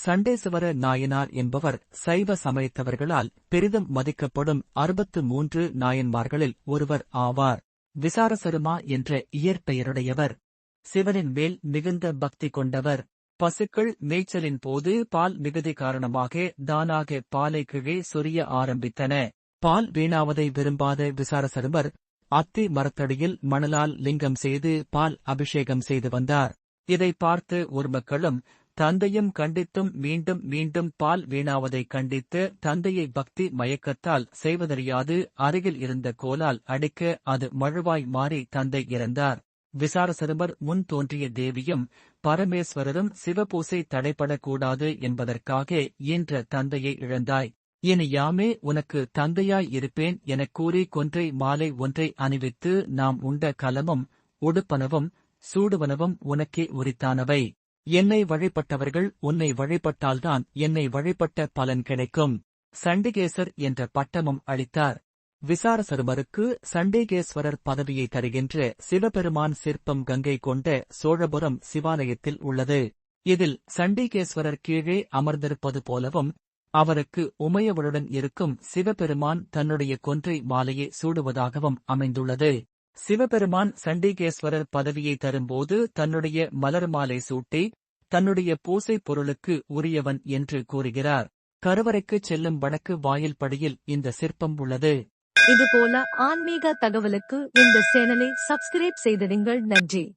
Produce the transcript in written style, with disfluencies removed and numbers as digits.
சண்டேசுவர நாயனார் என்பவர் சைவ சமயத்தவர்களால் பெரிதும் மதிக்கப்படும் 63 நாயன்மார்களில் ஒருவர் ஆவார். விசாரசருமா என்ற இயற்பெயருடையவர். சிவனின் மேல் மிகுந்த பக்தி கொண்டவர். பசுக்கள் மேய்ச்சலின் போது பால் மிகுதி காரணமாக தானாக பாலை கீழே சொரிய ஆரம்பித்தன. பால் வீணாவதை விரும்பாத விசாரசருமர் அத்தி மரத்தடியில் மணலால் லிங்கம் செய்து பால் அபிஷேகம் செய்து வந்தார். இதை பார்த்து ஊர் மக்களும் தந்தையும் கண்டித்தும் மீண்டும் மீண்டும் பால் வீணாவதைக் கண்டித்து தந்தையை பக்தி மயக்கத்தால் செய்வதறியாது அருகில் இருந்த கோலால் அடிக்க அது மழுவாய் மாறி தந்தை இறந்தார். விசாரசருமர் முன் தோன்றிய தேவியும் பரமேஸ்வரரும் சிவபூசை தடைபடக்கூடாது என்பதற்காக ஈன்ற தந்தையை இழந்தாய். இனி யாமே உனக்கு தந்தையாய் இருப்பேன் எனக் கூறி கொன்றை மாலை ஒன்றை அணிவித்து நாம் உண்ட கலமும் உடுப்பனவும் சூடுவனவும் உனக்கே உரித்தானவை. என்னை வழிபட்டவர்கள் உன்னை வழிபட்டால்தான் என்னை வழிபட்ட பலன் கிடைக்கும். சண்டிகேசர் என்ற பட்டமும் அளித்தார். விசாரசருமருக்கு சண்டிகேஸ்வரர் பதவியை தருகின்ற சிவபெருமான் சிற்பம் கங்கை கொண்ட சோழபுரம் சிவாலயத்தில் உள்ளது. இதில் சண்டிகேஸ்வரர் கீழே அமர்ந்திருப்பது போலவும் அவருக்கு உமையவளுடன் இருக்கும் சிவபெருமான் தன்னுடைய கொன்றை மாலையை சூடுவதாகவும் அமைந்துள்ளது. சிவபெருமான் சண்டிகேஸ்வரர் பதவியை தரும்போது தன்னுடைய மலர் மாலை சூட்டி தன்னுடைய பூசை பொருளுக்கு உரியவன் என்று கூறுகிறார். கருவறைக்குச் செல்லும் வடக்கு வாயில் படியில் இந்த சிற்பம் உள்ளது. இதுபோல ஆன்மீக தகவலுக்கு இந்த சேனலை சப்ஸ்கிரைப் செய்திடுங்கள். நன்றி.